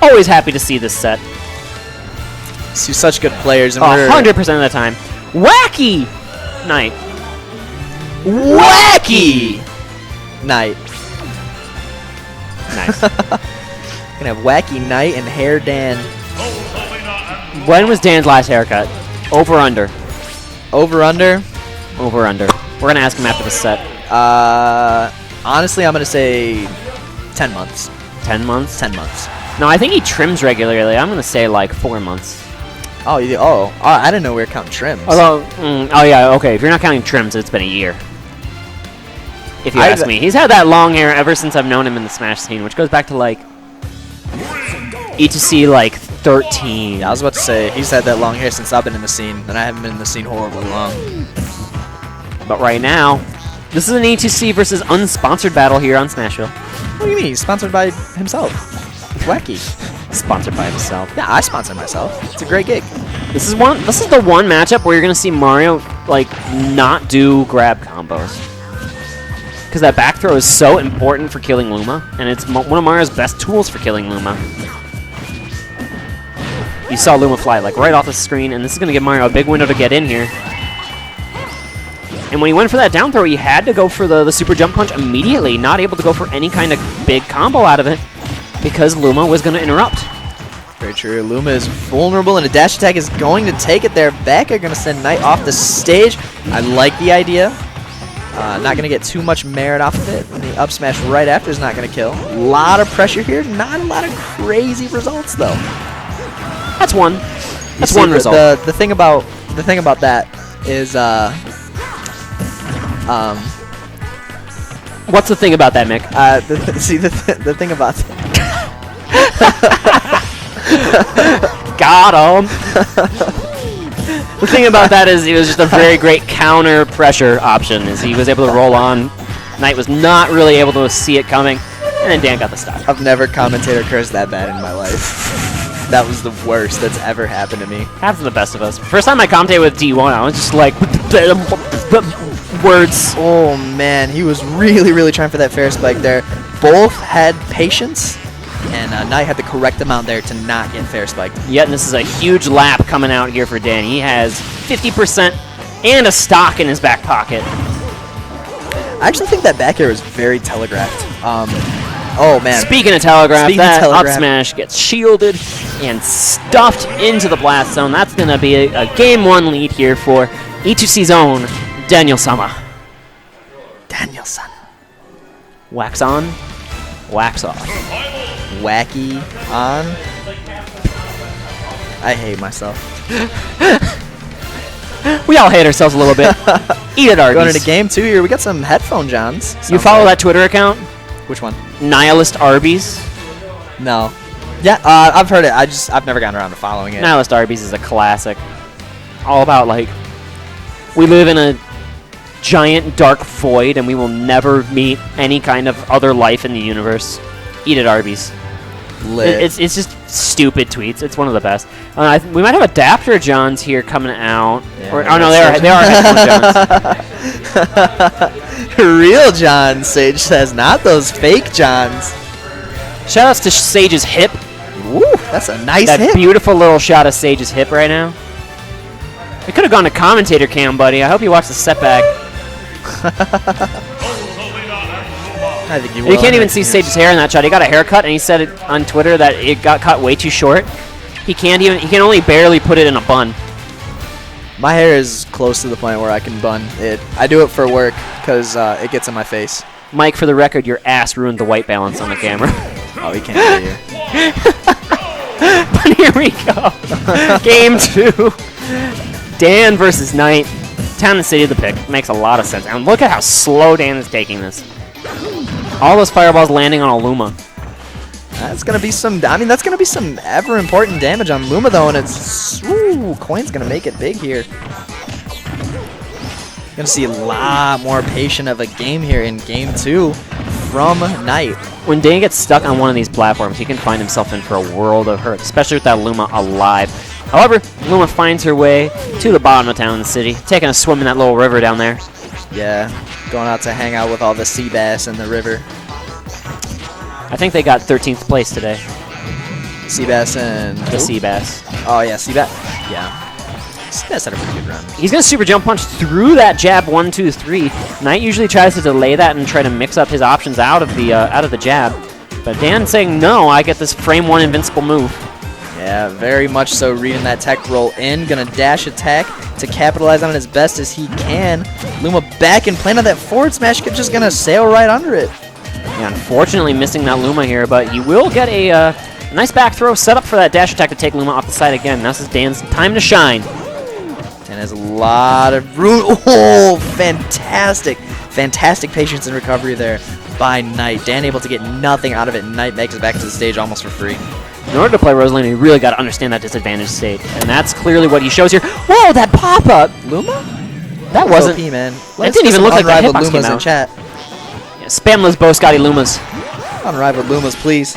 Always happy to see this set. See such good players. And 100% of the time. Wacky! NiTe. Wacky! NiTe. Nice. Gonna have Wacky NiTe and Hair Dan. When was Dan's last haircut? Over, under? Over, under? Over, under. We're going to ask him after the set. Honestly, I'm gonna say 10 months. 10 months? 10 months. No, I think he trims regularly. I'm going to say like 4 months. Oh, I didn't know we were counting trims. Although, oh yeah, okay. If you're not counting trims, it's been a year. If you ask me. He's had that long hair ever since I've known him in the Smash scene, which goes back to like E2C like 13. Yeah, I was about to say, he's had that long hair since I've been in the scene, and I haven't been in the scene horribly long. But right now, this is an E2C versus unsponsored battle here on Smashville. What do you mean? He's sponsored by himself. Wacky. Sponsored by himself. Yeah, I sponsor myself. It's a great gig. This is the one matchup where you're gonna see Mario like not do grab combos. Because that back throw is so important for killing Luma, and it's one of Mario's best tools for killing Luma. You saw Luma fly like right off the screen, and this is gonna give Mario a big window to get in here. And when he went for that down throw, he had to go for the super jump punch immediately, not able to go for any kind of big combo out of it, because Luma was going to interrupt. Very true. Luma is vulnerable, and a dash attack is going to take it there. Back are going to send NiTe off the stage. I like the idea. Not going to get too much merit off of it. And the up smash right after is not going to kill. A lot of pressure here. Not a lot of crazy results, though. That's one. That's one result. The thing about that is what's the thing about that, Mick? The thing about got him. The thing about that is it was just a very great counter pressure option as he was able to roll on. NiTe was not really able to see it coming, and then Dan got the stop. I've never commentator cursed that bad in my life. That was the worst that's ever happened to me. Happens to the best of us. First time I commentated with D1, I was just like, words. Oh man, he was really trying for that fair spike there. Both had patience, and NiTe had the correct amount there to not get fair spiked. Yet, and this is a huge lap coming out here for Dan. He has 50% and a stock in his back pocket. I actually think that back air was very telegraphed. Oh man. Speaking of telegraph, up smash gets shielded and stuffed into the blast zone. That's going to be a game 1 lead here for E2C's own Daniel Sama. Danielson. Wax on, wax off. Wacky on. I hate myself. We all hate ourselves a little bit. Eat it, Arby's. Going into game 2 here, we got some headphone Johns. You follow that Twitter account? Which one? Nihilist Arby's? No. Yeah, I've heard it. I've never gotten around to following it. Nihilist Arby's is a classic. All about, like, we live in a giant dark void and we will never meet any kind of other life in the universe. Eat it, Arby's. It's just stupid tweets. It's one of the best. We might have adapter Johns here coming out. Yeah, oh no, they are headphone Johns. Real John, Sage says, not those fake Johns. Shoutouts to Sage's hip. Woo, that's a nice hip. That beautiful little shot of Sage's hip right now. We could have gone to commentator cam, buddy. I hope you watched the setback. I think you can't even see Sage's hair in that shot. He got a haircut, and he said it on Twitter that it got cut way too short. He can only barely put it in a bun. My hair is close to the point where I can bun it. I do it for work because it gets in my face. Mike, for the record, your ass ruined the white balance on the camera. Oh, he can't hear you. But here we go. Game 2. Dan versus NiTe. Town and City of the pick. Makes a lot of sense. And look at how slow Dan is taking this. All those fireballs landing on a Luma. That's gonna be some. I mean, that's gonna be some ever important damage on Luma though, and it's Coin's gonna make it big here. Gonna see a lot more patient of a game here in game 2 from NiTe. When Dan gets stuck on one of these platforms, he can find himself in for a world of hurt, especially with that Luma alive. However, Luma finds her way to the bottom of Town and City, taking a swim in that little river down there. Yeah, going out to hang out with all the sea bass in the river. I think they got 13th place today. Seabass and... The Seabass. Oh, yeah, Seabass. Yeah. Seabass had a pretty good run. He's going to super jump punch through that jab 1, 2, 3. NiTe usually tries to delay that and try to mix up his options out of the jab. But Dan's saying, no, I get this frame 1 invincible move. Yeah, very much so reading that tech roll in. Gonna dash attack to capitalize on it as best as he can. Luma back and playing on that forward smash kick, just gonna sail right under it. Yeah, unfortunately missing that Luma here, but you will get a nice back throw set up for that dash attack to take Luma off the side again. This is Dan's time to shine. Dan has a lot of room. Oh, fantastic. Fantastic patience and recovery there by NiTe. Dan able to get nothing out of it, and NiTe makes it back to the stage almost for free. In order to play Rosalina, you really got to understand that disadvantage state, and that's clearly what he shows here. Whoa, that pop-up! Luma? That wasn't... OP, man. That didn't even look like that hitbox came Lumas out. in chat. Yeah, spam those Bo Scotty Lumas. Unrivaled Lumas, please.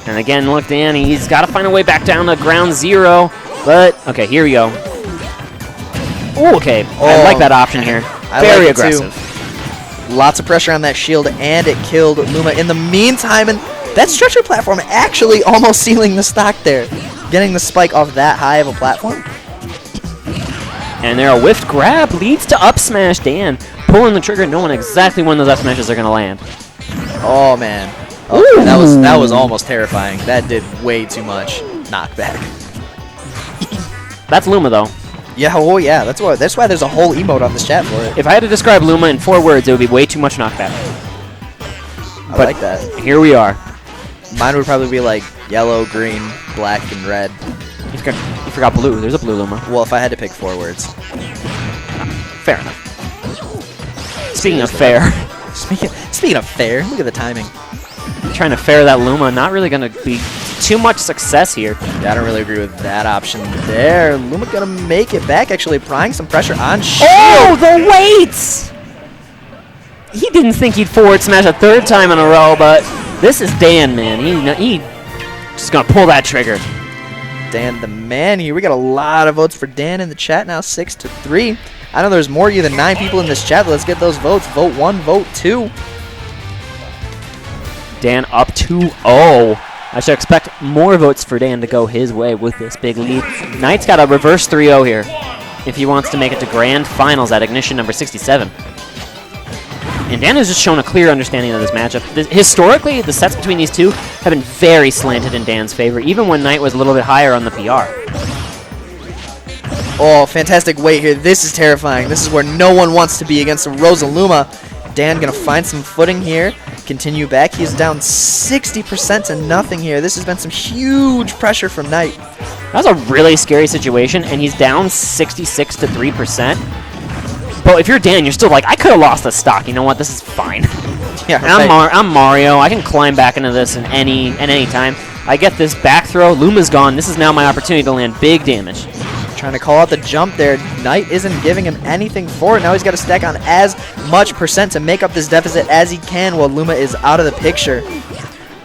And again, look, Dan, he's got to find a way back down to ground zero. But, okay, here we go. Ooh, okay, I like that option here. Very like aggressive. Lots of pressure on that shield, and it killed Luma in the meantime. And that stretcher platform actually almost sealing the stock there. Getting the spike off that high of a platform. And there, a whiffed grab leads to up smash. Dan pulling the trigger, knowing exactly when those up smashes are going to land. Oh, man. Oh, that was almost terrifying. That did way too much knockback. That's Luma, though. Yeah, oh yeah, that's why there's a whole emote on this chat for it. If I had to describe Luma in 4 words, it would be way too much knockback. I like that. Here we are. Mine would probably be like yellow, green, black, and red. You forgot blue. There's a blue Luma. Well, if I had to pick 4 words. Fair enough. Speaking of fair. Speaking of fair, look at the timing. Trying to fair that Luma, not really going to be too much success here. Yeah, I don't really agree with that option there. Luma gonna make it back, actually applying some pressure on Shield. Oh, the weights! He didn't think he'd forward smash a 3rd time in a row, but this is Dan, man. He just gonna pull that trigger. Dan the man here. We got a lot of votes for Dan in the chat now, 6-3. I know there's more of you than 9 people in this chat. Let's get those votes. Vote 1, vote 2. Dan up 2-0. I should expect more votes for Dan to go his way with this big lead. NiTe's got a reverse 3-0 here if he wants to make it to grand finals at Ignition number 67. And Dan has just shown a clear understanding of this matchup. Historically, the sets between these two have been very slanted in Dan's favor, even when NiTe was a little bit higher on the PR. Oh, fantastic weight here. This is terrifying. This is where no one wants to be against Rosalina. Dan gonna find some footing here. Continue back. He's down 60% to nothing here. This has been some huge pressure from NiTe. That's a really scary situation, and he's down 66 to 3%. But if you're Dan, you're still like, I could have lost the stock. You know what? This is fine. Yeah, I'm Mario. I can climb back into this in any time. I get this back throw. Luma's gone. This is now my opportunity to land big damage. Trying to call out the jump there. NiTe isn't giving him anything for it. Now he's got to stack on as much percent to make up this deficit as he can while Luma is out of the picture.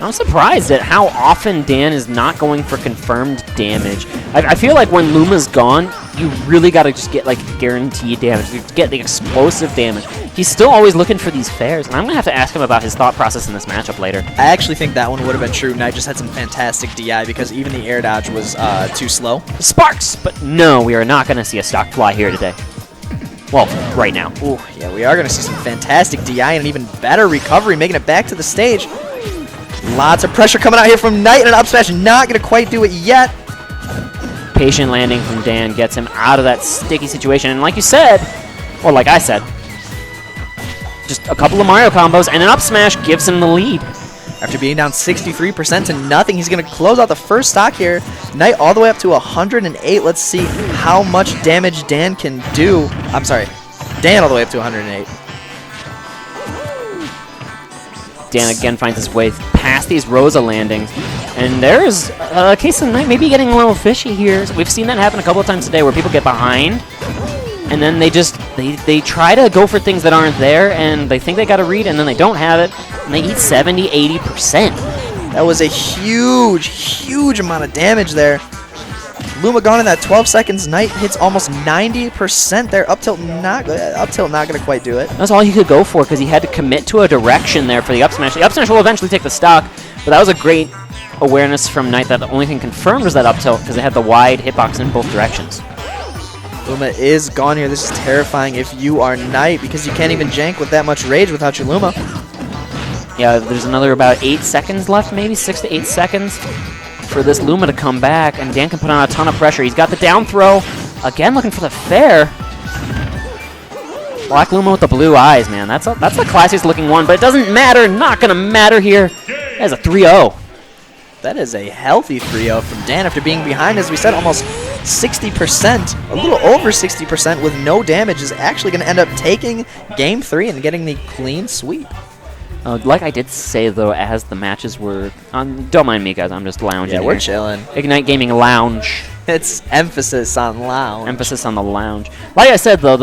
I'm surprised at how often Dan is not going for confirmed damage. I feel like when Luma's gone, you really got to just get like guaranteed damage. You get the explosive damage. He's still always looking for these fairs, and I'm going to have to ask him about his thought process in this matchup later. I actually think that one would have been true. NiTe just had some fantastic DI because even the air dodge was too slow. Sparks! But no, we are not going to see a stock fly here today. Well, right now. Ooh, yeah, we are going to see some fantastic DI and an even better recovery, making it back to the stage. Lots of pressure coming out here from NiTe, and an up smash not going to quite do it yet. Patient landing from Dan gets him out of that sticky situation. And like you said, or like I said, just a couple of Mario combos and an up smash gives him the lead. After being down 63% to nothing, he's going to close out the first stock here. NiTe all the way up to 108. Let's see how much damage Dan can do. I'm sorry, Dan all the way up to 108. Dan again finds his way past these Rosa landings. And there's a case of NiTe maybe getting a little fishy here. We've seen that happen a couple of times today where people get behind and then they try to go for things that aren't there and they think they got a read and then they don't have it and they eat 70-80%. That was a huge amount of damage there. Luma gone in that 12 seconds. NiTe hits almost 90% there. Up tilt not going to quite do it. That's all he could go for because he had to commit to a direction there for the up smash. The up smash will eventually take the stock, but that was a great awareness from NiTe that the only thing confirmed was that up tilt because they had the wide hitbox in both directions. Luma is gone here. This is terrifying if you are NiTe because you can't even jank with that much rage without your Luma. Yeah, there's another about 8 seconds left, maybe 6 to 8 seconds for this Luma to come back, and Dan can put on a ton of pressure. He's got the down throw. Again, looking for the fair. Black Luma with the blue eyes, man. That's the classiest looking one, but it doesn't matter. Not going to matter here. That is a 3-0. That is a healthy 3-0 from Dan after being behind, as we said, almost 60%. A little over 60% with no damage is actually going to end up taking Game 3 and getting the clean sweep. Like I did say, though, as the matches were on, don't mind me, guys. I'm just lounging. Yeah, we're here. chilling. Ignite Gaming Lounge. It's emphasis on lounge. Emphasis on the lounge. Like I said, though.